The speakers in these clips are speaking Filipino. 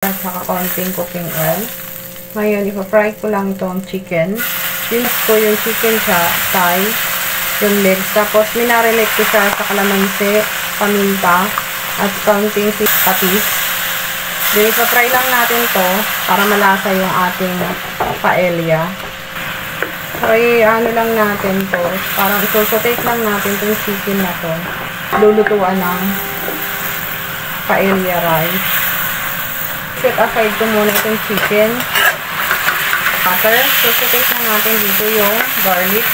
at saka konting cooking oil. Ngayon, ipa-fry ko lang itong chicken. Pinis ko yung chicken sa thigh, yung legs. Tapos, minarinate ko siya sa kalamansi, paminta, at konting patis. Then, ipa-fry lang natin to para malasa yung ating paella. So, ano lang natin to. Parang isosotate lang natin itong chicken na to. Lulutuan ng paella rice. Set aside ko muna itong chicken. Butter. Isosotate lang natin dito yung garlic.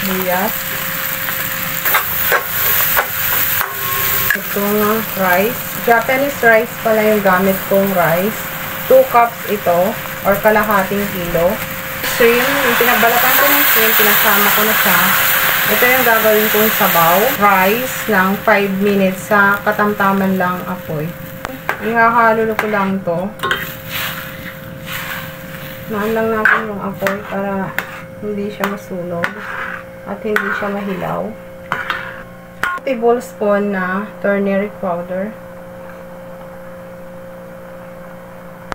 Luyas. Itong rice. Japanese rice pala yung gamit kong rice. 2 cups ito or kalahating kilo. Shrimp. Yung pinagbalatan ko ng shrimp, pinasama ko na siya. Ito yung gagawin kong sabaw. Rice ng 5 minutes sa katamtaman lang apoy. Ihahalo ko lang to. Naan lang natin yung apoy para hindi siya masunog at hindi siya mahilaw. Tablespoon na turmeric powder.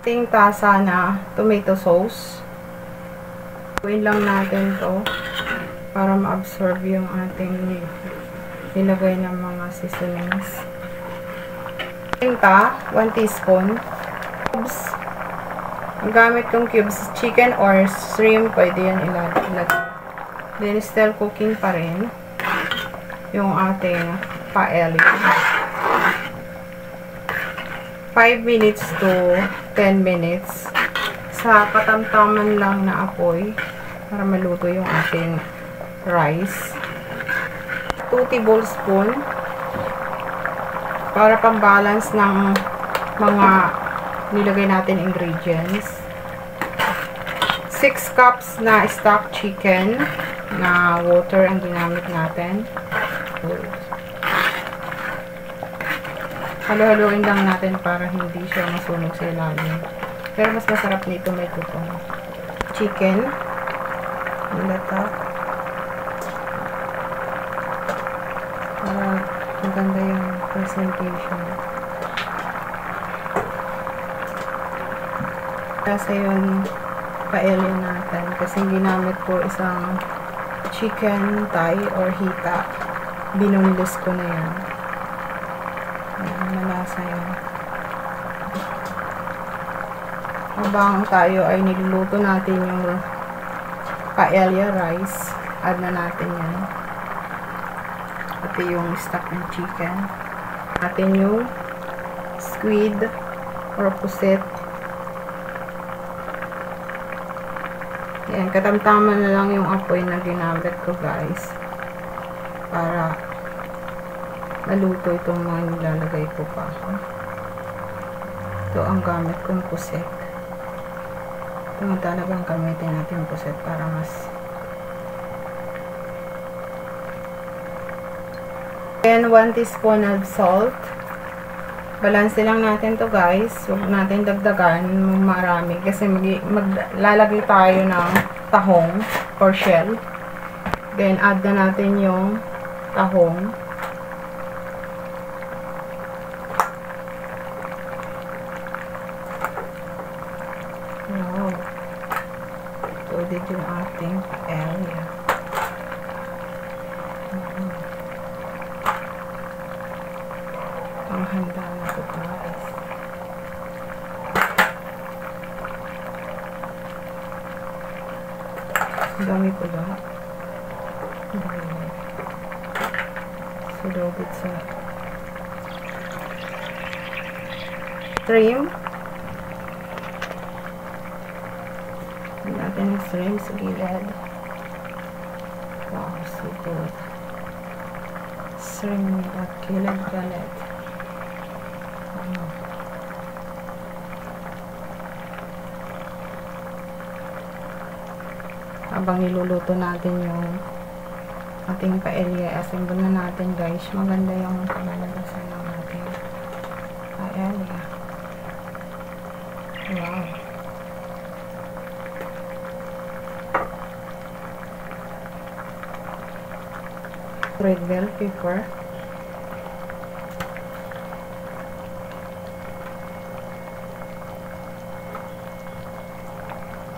Ting tasa na tomato sauce. Gawin lang natin to para ma-absorb yung ating nilagay ng mga seasonings. Tinta, 1 teaspoon. Cubes. Ang gamit kong cubes, chicken or shrimp, pwede yan ilagay. Then, still cooking pa rin yung ating paella. 5 minutes to 10 minutes sa katamtaman lang na apoy para maluto yung ating rice. 2 tablespoon para pang-balance ng mga nilagay natin ingredients. 6 cups na stock chicken na water ang ginamit natin. Halo-haloin lang natin para hindi siya masunog sa ilalim. Pero mas masarap nito may tutong. Chicken. Nilata. Para maganda yung presentation. Kasi yung paella natin. Kasi ginamit ko isang chicken thigh or hita. Binunlis ko na yan. Malasa yan. Habang tayo ay niluluto natin yung paella rice, add na natin yan. Pati yung stock ng chicken. Natin yung squid or puset. Yan, katamtaman na lang yung apoy na ginamit ko guys. Para maluto itong mga nilalagay ko pa. Ito ang gamit kong puset. Ito ang talagang gamitin natin yung puset para mas. Then 1 teaspoon of salt. Balance lang natin to guys. Huwag natin dagdagan marami kasi maglalagay tayo ng tahong or shell. Then add na natin yung tahong. Wow. Loaded yung ating paella. Ang handa na ito guys. Ang dami ko lahat. So loaded sa shrimp. Natin yung shrimp sa gilid. Wow, so good. Shrimp at gilid galit. Habang niluluto natin yung ating paella, assemble na natin guys. Maganda yung kamalagasan ng ating paella. Wow. Red bell pepper.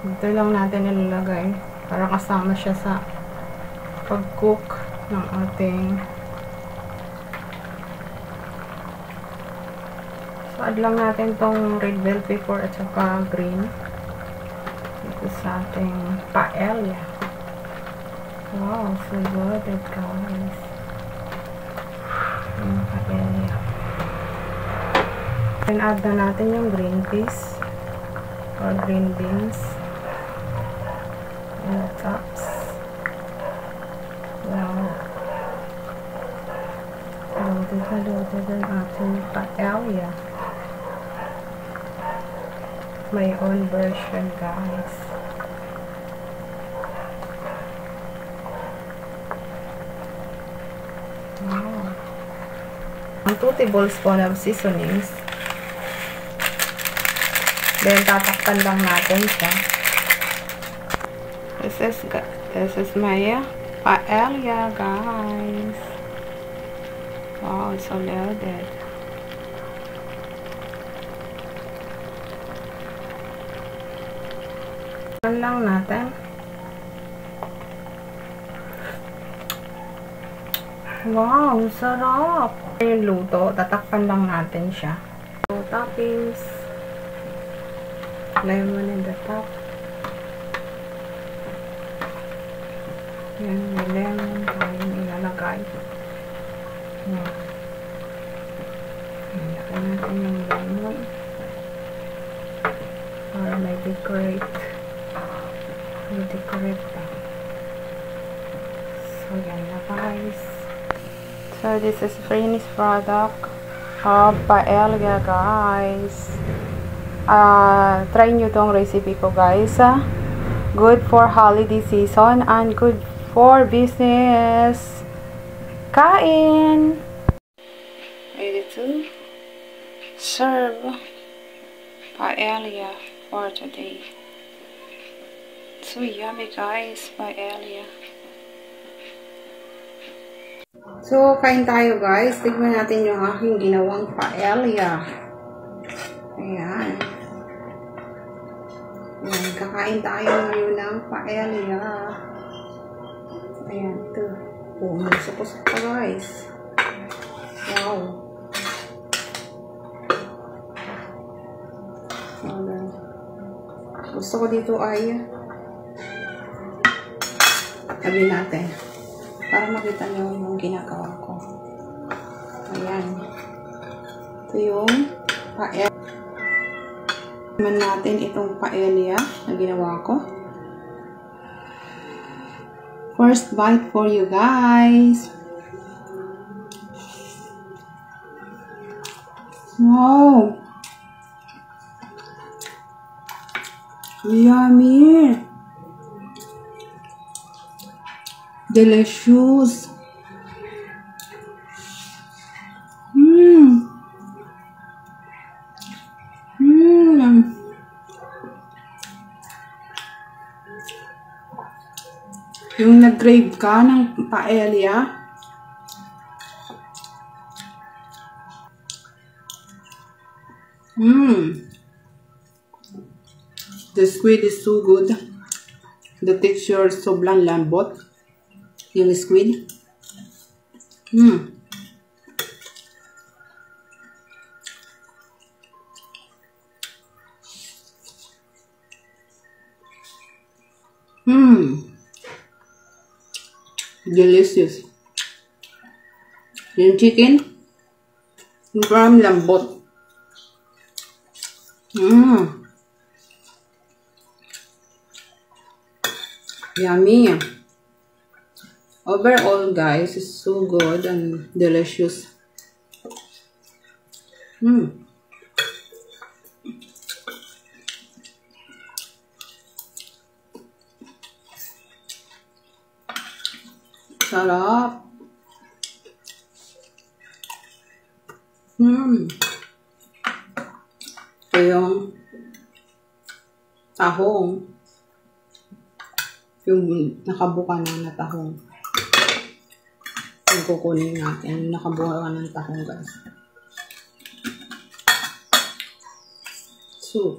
Dito lang natin ilalagay para kasama siya sa pag-cook ng ating. So, add lang natin tong red bell pepper at saka green dito sa ating paella. Wow, so good guys. Yung paella. Then add na natin yung green peas or green beans in the tops. Wow. Loaded ang ating paella. My own version, guys. Wow. Ang 2 tablespoons of seasonings. Then, tatakpan lang natin siya. This is my paella, guys. Wow, it's so loaded. Takpan lang natin. Wow, sarap! Yung luto, tatakpan lang natin siya. So, toppings. Lemon in the top. Yan, may lemon tayong ilalagay. Yan. Ilagay natin yung lemon. Para may decorate. May decorate pa. So, yan na guys. So, this is finished product of paella, guys. Try nyo tong recipe ko, guys. Good for holiday season and good for business. Kain! Ready to serve paella for today. So yummy, guys, paella. So, kain tayo, guys. Tignan natin yung aking ginawang paella. Ayan. Ayan, kakain tayo ngayon ng paella. Ayan, ito. Pumusok-usok pa, guys. Wow. Ayan. Gusto ko dito ay tabi natin. Para makita nyo yung ginagawa ko. Ayan. Ito yung paella. Naman natin itong paella na ginawa ko. First bite for you guys. Wow! Yummy! Delicious! Yung nag-crave ka ng paella, the squid is so good. The texture is sobrang lambot. Yung squid. Delicious. Yung chicken, sobrang lambot. Yummy. Overall, guys, it's so good and delicious. Sarap. Ito yung tahong. Yung nakabuka na tahong. Yung kukunin natin. Nakabuka ng tahong, guys. So,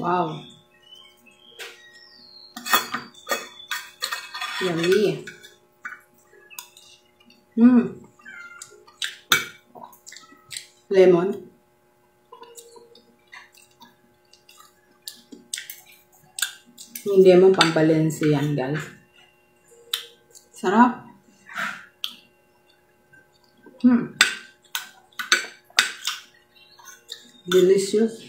wow. Yummy. Lemon. Yung lemon pambalansi yan, guys. Sarap. Delicious.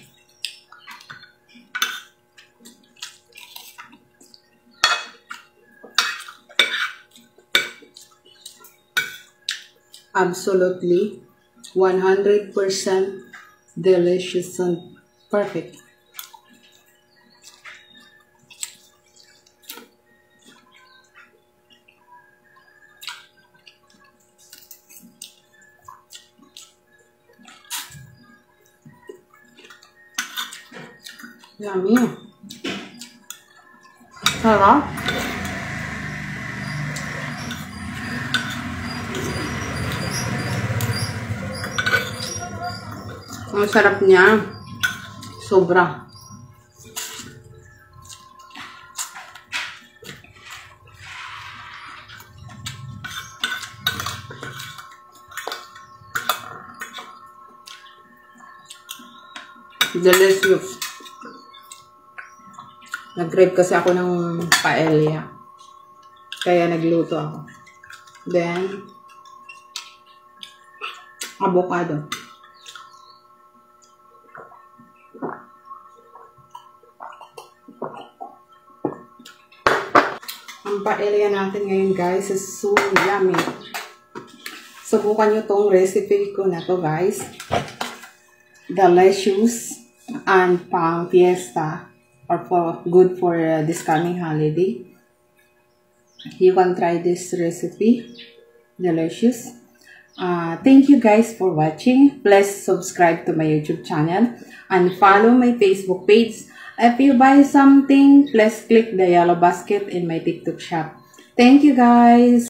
Absolutely 100% delicious and perfect. Yummy. Sarap. Ang sarap niya. Sobra. Delicious. Nag-crave kasi ako ng paella. Kaya nagluto ako. Then, avocado. Ang paella natin ngayon, guys, is so yummy. Subukan nyo tong recipe ko na to, guys. Delicious and pang fiesta or good for this coming holiday. You can try this recipe. Delicious. Thank you guys for watching. Please subscribe to my YouTube channel and follow my Facebook page. If you buy something, please click the yellow basket in my TikTok shop. Thank you guys.